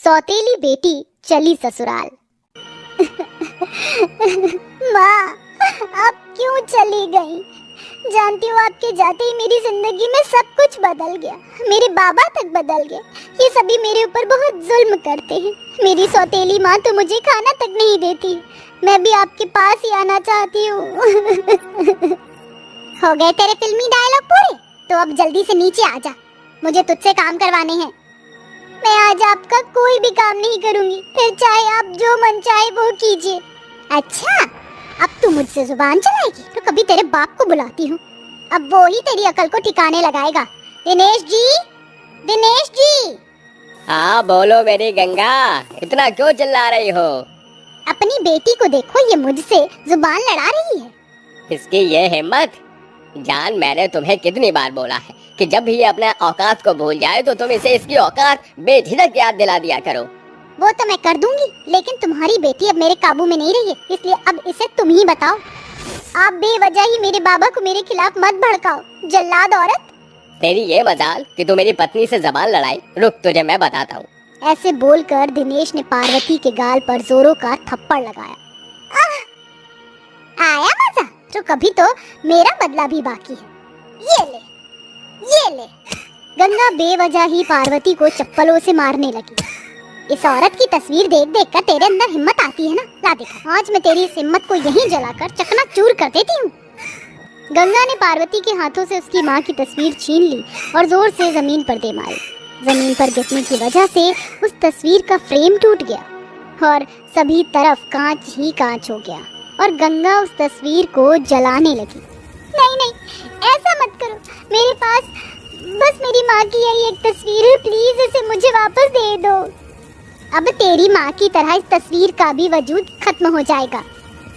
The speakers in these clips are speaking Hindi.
सौतेली बेटी चली ससुराल। माँ, आप क्यों चली गई? जानती हूँ आपके जाते ही मेरी जिंदगी में सब कुछ बदल गया, मेरे बाबा तक बदल गए। ये सभी मेरे ऊपर बहुत जुल्म करते हैं। मेरी सौतेली माँ तो मुझे खाना तक नहीं देती। मैं भी आपके पास ही आना चाहती हूँ। हो गए तेरे फिल्मी डायलॉग पूरे? तो अब जल्दी से नीचे आ जा, मुझे तुझसे काम करवाने हैं। मैं आज आपका कोई भी काम नहीं करूंगी, फिर चाहे आप जो मन चाहे वो कीजिए। अच्छा, अब तू मुझसे जुबान चलाएगी तो कभी तेरे बाप को बुलाती हूँ, अब वो ही तेरी अकल को ठिकाने लगाएगा। दिनेश जी, दिनेश जी। हाँ बोलो मेरी गंगा, इतना क्यों चिल्ला रही हो? अपनी बेटी को देखो, ये मुझसे जुबान लड़ा रही है। इसकी ये हिम्मत! जान, मैंने तुम्हें कितनी बार बोला है कि जब भी ये अपने औकात को भूल जाए तो तुम इसे इसकी औकात बेझिझक याद दिला दिया करो। वो तो मैं कर दूंगी, लेकिन तुम्हारी बेटी अब मेरे काबू में नहीं रही है, इसलिए अब इसे तुम ही बताओ। आप बेवजह ही मेरे बाबा को मेरे खिलाफ मत भड़काओ, जल्लाद औरत। तेरी ये मजाल कि तू मेरी पत्नी से जबान लड़ाई। रुक, तुझे मैं बताता हूँ। ऐसे बोलकर दिनेश ने पार्वती के गाल पर जोरों का थप्पड़ लगाया। आया मजा? तो कभी तो मेरा बदला भी बाकी है। ये ले, ये ले। गंगा बेवजह ही पार्वती को चप्पलों से मारने लगी। इस औरत की तस्वीर देख देख कर तेरे अंदर हिम्मत आती है ना? ला देखा, आज मैं तेरी इस हिम्मत को यहीं जलाकर चकनाचूर कर देती हूँ। गंगा ने पार्वती के हाथों से उसकी माँ की तस्वीर छीन ली और जोर से जमीन पर दे मारी। जमीन पर गिरने की वजह से उस तस्वीर का फ्रेम टूट गया और सभी तरफ कांच ही कांच हो गया और गंगा उस तस्वीर को जलाने लगी। नहीं नहीं, ऐसा मत करो, मेरे पास बस मेरी माँ की यही एक तस्वीर है, प्लीज इसे मुझे वापस दे दो। अब तेरी माँ की तरह इस तस्वीर का भी वजूद खत्म हो जाएगा।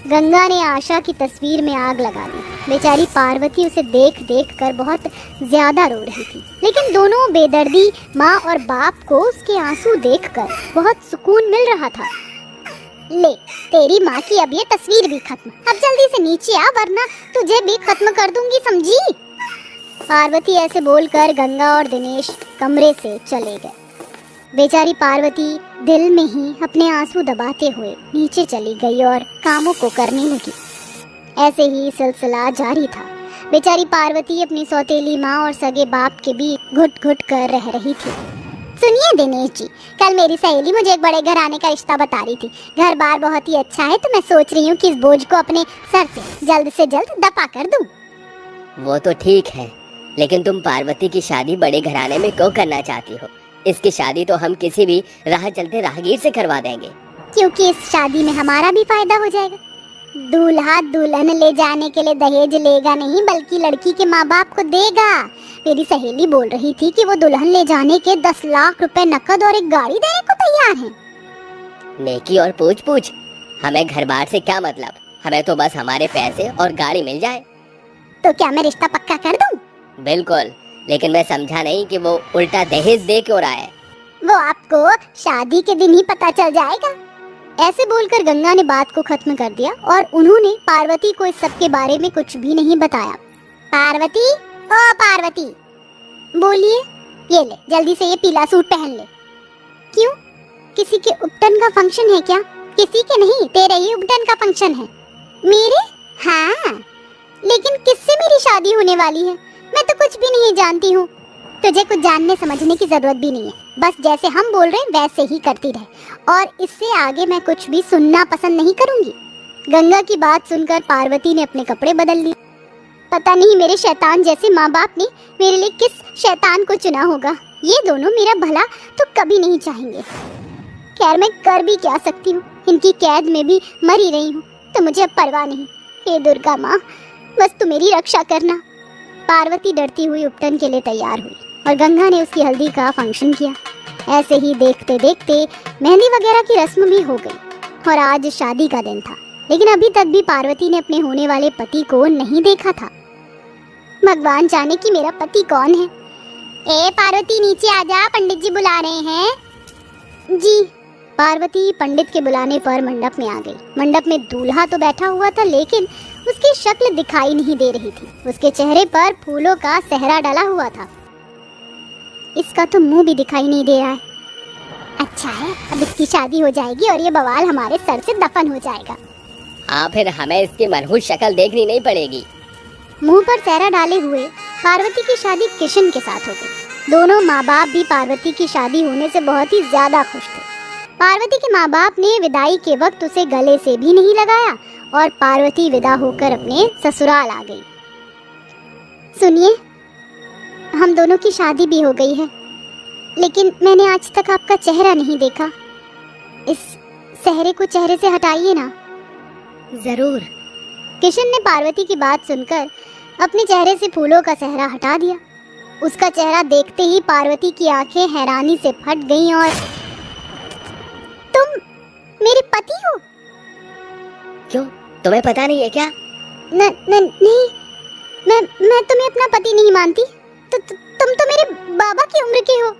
गंगा ने आशा की तस्वीर में आग लगा दी। बेचारी पार्वती उसे देख देख कर बहुत ज्यादा रो रही थी, लेकिन दोनों बेदर्दी माँ और बाप को उसके आंसू देखकर बहुत सुकून मिल रहा था। ले, तेरी माँ की अब ये तस्वीर भी खत्म। अब जल्दी से नीचे आ, वरना तुझे भी खत्म कर दूंगी, समझी? पार्वती ऐसे बोलकर गंगा और दिनेश कमरे से चले गए। बेचारी पार्वती दिल में ही अपने आंसू दबाते हुए नीचे चली गई और कामों को करने लगी। ऐसे ही सिलसिला जारी था। बेचारी पार्वती अपनी सौतेली माँ और सगे बाप के बीच घुट घुट कर रह रही थी। सुनिए दिनेश जी, कल मेरी सहेली मुझे एक बड़े घराने का रिश्ता बता रही थी। घर बार बहुत ही अच्छा है, तो मैं सोच रही हूँ कि इस बोझ को अपने सर से जल्द दफा कर दूं। वो तो ठीक है, लेकिन तुम पार्वती की शादी बड़े घराने में क्यों करना चाहती हो? इसकी शादी तो हम किसी भी राह चलते राहगीर से करवा देंगे। क्योंकि इस शादी में हमारा भी फायदा हो जाएगा। दूल्हा दुल्हन ले जाने के लिए दहेज लेगा नहीं, बल्कि लड़की के माँ बाप को देगा। मेरी सहेली बोल रही थी कि वो दुल्हन ले जाने के 10 लाख रुपए नकद और एक गाड़ी देने को तैयार है। नेकी और पूछ पूछ, हमें घर बार से क्या मतलब? हमें तो बस हमारे पैसे और गाड़ी मिल जाए। तो क्या मैं रिश्ता पक्का कर दूं? बिल्कुल, लेकिन मैं समझा नहीं कि वो उल्टा दहेज दे क्यों रहा है। वो आपको शादी के दिन ही पता चल जाएगा। ऐसे बोलकर गंगा ने बात को खत्म कर दिया और उन्होंने पार्वती को इस सब के बारे में कुछ भी नहीं बताया। पार्वती, ओ पार्वती, बोलिए। ये ले, जल्दी से ये पीला सूट पहन ले। क्यों, किसी के उपटन का फंक्शन है क्या? किसी के नहीं, तेरे ही उपटन का फंक्शन है। मेरे? हाँ, लेकिन किससे मेरी शादी होने वाली है? मैं तो कुछ भी नहीं जानती हूँ। तुझे कुछ जानने समझने की जरूरत भी नहीं है, बस जैसे हम बोल रहे हैं वैसे ही करती रहे, और इससे आगे मैं कुछ भी सुनना पसंद नहीं करूँगी। गंगा की बात सुनकर पार्वती ने अपने कपड़े बदल लिए। पता नहीं मेरे शैतान जैसे माँ बाप ने मेरे लिए किस शैतान को चुना होगा। ये दोनों मेरा भला तो कभी नहीं चाहेंगे। खैर, मैं कर भी क्या सकती हूँ, इनकी कैद में भी मरी रही हूँ, तो मुझे अब परवाह नहीं। हे दुर्गा माँ, बस तू मेरी रक्षा करना। पार्वती डरती हुई उपटन के लिए तैयार हुई और गंगा ने उसकी हल्दी का फंक्शन किया। ऐसे ही देखते देखते मेहंदी वगैरह की रस्म भी हो गई और आज शादी का दिन था, लेकिन अभी तक भी पार्वती ने अपने होने वाले पति को नहीं देखा था। भगवान जाने कि मेरा पति कौन है। ए पार्वती, नीचे आ जा, पंडित जी बुला रहे हैं। जी। पार्वती पंडित के बुलाने पर मंडप में आ गई। मंडप में दूल्हा तो बैठा हुआ था, लेकिन उसकी शक्ल दिखाई नहीं दे रही थी। उसके चेहरे पर फूलों का सहरा डला हुआ था। इसका तो मुंह भी दिखाई नहीं दे रहा है। अच्छा है, अब इसकी शादी हो जाएगी और ये बवाल हमारे सर से दफन हो जाएगा। हाँ, फिर हमें इसकी मनहूस शक्ल देखनी नहीं पड़ेगी। मुंह पर सेहरा डाले हुए पार्वती की शादी किशन के साथ हो गई। दोनों माँ बाप भी पार्वती की शादी होने से बहुत ही ज्यादा खुश थे। पार्वती के माँ बाप ने विदाई के वक्त उसे गले से भी नहीं लगाया और पार्वती विदा होकर अपने ससुराल आ गई। सुनिए, हम दोनों की शादी भी हो गई है, लेकिन मैंने आज तक आपका चेहरा नहीं देखा। इस सेहरे को चेहरे से हटाइए ना। जरूर। किशन ने पार्वती की बात सुनकर अपने चेहरे से फूलों का सेहरा हटा दिया। उसका चेहरा देखते ही पार्वती की आंखें हैरानी से फट गईं और तुम मेरे पति हो? क्यों, तुम्हें पता नहीं है क्या? नहीं, मैं तुम्हें अपना पति नहीं मानती। तुम तो मेरे बाबा की उम्र के हो।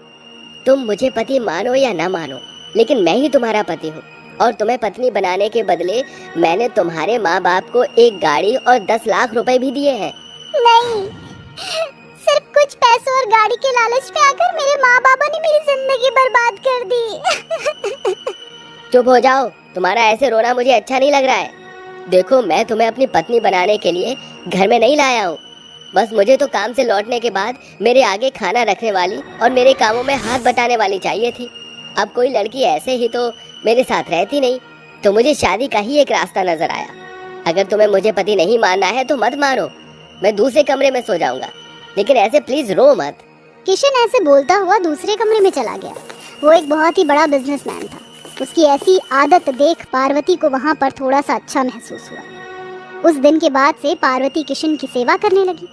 तुम मुझे पति मानो या ना मानो, लेकिन मैं ही तुम्हारा पति हूँ और तुम्हें पत्नी बनाने के बदले मैंने तुम्हारे माँ बाप को एक गाड़ी और 10 लाख रुपए भी दिए हैं। नहीं, सिर्फ कुछ पैसों और गाड़ी के लालच में आकर मेरे माँ बाबा ने मेरी जिंदगी बर्बाद कर दी। चुप हो जाओ, तुम्हारा ऐसे रोना मुझे अच्छा नहीं लग रहा है। देखो, मैं तुम्हें अपनी पत्नी बनाने के लिए घर में नहीं लाया हूँ। बस मुझे तो काम से लौटने के बाद मेरे आगे खाना रखने वाली और मेरे कामों में हाथ बटाने वाली चाहिए थी। अब कोई लड़की ऐसे ही तो मेरे साथ रहती नहीं, तो मुझे शादी का ही एक रास्ता नजर आया। अगर तुम्हें मुझे पति नहीं मानना है तो मत मारो, मैं दूसरे कमरे में सो जाऊंगा, लेकिन ऐसे प्लीज रो मत। किशन ऐसे बोलता हुआ दूसरे कमरे में चला गया। वो एक बहुत ही बड़ा बिजनेसमैन था। उसकी ऐसी आदत देख पार्वती को वहाँ पर थोड़ा सा अच्छा महसूस हुआ। उस दिन के बाद से पार्वती किशन की सेवा करने लगी।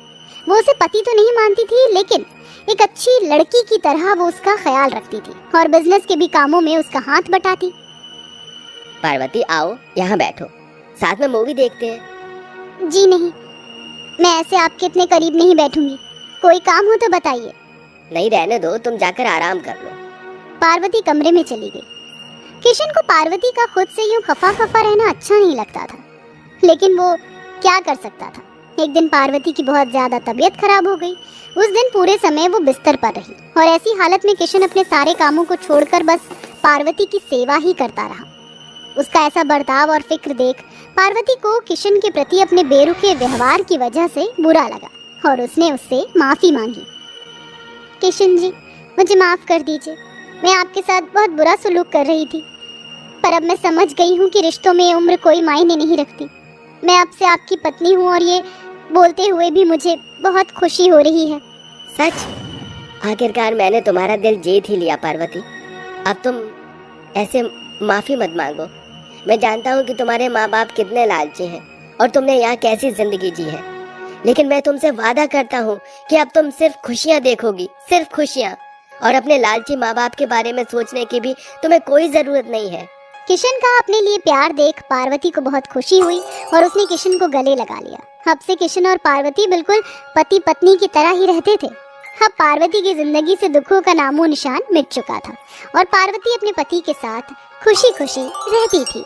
वो उसे पति तो नहीं मानती थी, लेकिन एक अच्छी लड़की की तरह वो उसका ख्याल रखती थी और बिजनेस के भी कामों में उसका हाथ बटाती। पार्वती, आओ यहाँ बैठो, साथ में मूवी देखते हैं। जी नहीं, मैं ऐसे आपके इतने करीब नहीं बैठूंगी। कोई काम हो तो बताइए। नहीं, रहने दो, तुम जाकर आराम कर लो। पार्वती कमरे में चली गई। किशन को पार्वती का खुद से यूं खफा खफा रहना अच्छा नहीं लगता था, लेकिन वो क्या कर सकता था। एक दिन पार्वती की बहुत ज्यादा तबीयत खराब हो गई। उस दिन पूरे समय वो बिस्तर पर रही और ऐसी हालत में किशन अपने सारे कामों को छोड़कर बस पार्वती की सेवा ही करता रहा। उसका ऐसा बर्ताव और फिक्र देख पार्वती को किशन के प्रति अपने बेरुखे व्यवहार की वजह से बुरा लगा और उसने उससे माफी मांगी। किशन जी, मुझे माफ कर दीजिए। मैं आपके साथ बहुत बुरा सलूक कर रही थी, पर अब मैं समझ गई हूँ कि रिश्तों में उम्र कोई मायने नहीं रखती। मैं आपसे आपकी पत्नी हूँ और ये बोलते हुए भी मुझे बहुत खुशी हो रही है। सच? आखिरकार मैंने तुम्हारा दिल जीत ही लिया पार्वती। अब तुम ऐसे माफी मत मांगो। मैं जानता हूँ कि तुम्हारे माँ बाप कितने लालची हैं और तुमने यहाँ कैसी जिंदगी जी है, लेकिन मैं तुमसे वादा करता हूँ कि अब तुम सिर्फ खुशियाँ देखोगी, सिर्फ खुशियाँ, और अपने लालची माँ बाप के बारे में सोचने की भी तुम्हें कोई जरूरत नहीं है। किशन का अपने लिए प्यार देख पार्वती को बहुत खुशी हुई और उसने किशन को गले लगा लिया। अब से किशन और पार्वती बिल्कुल पति पत्नी की तरह ही रहते थे। अब पार्वती की जिंदगी से दुखों का नामो निशान मिट चुका था और पार्वती अपने पति के साथ खुशी खुशी रहती थी।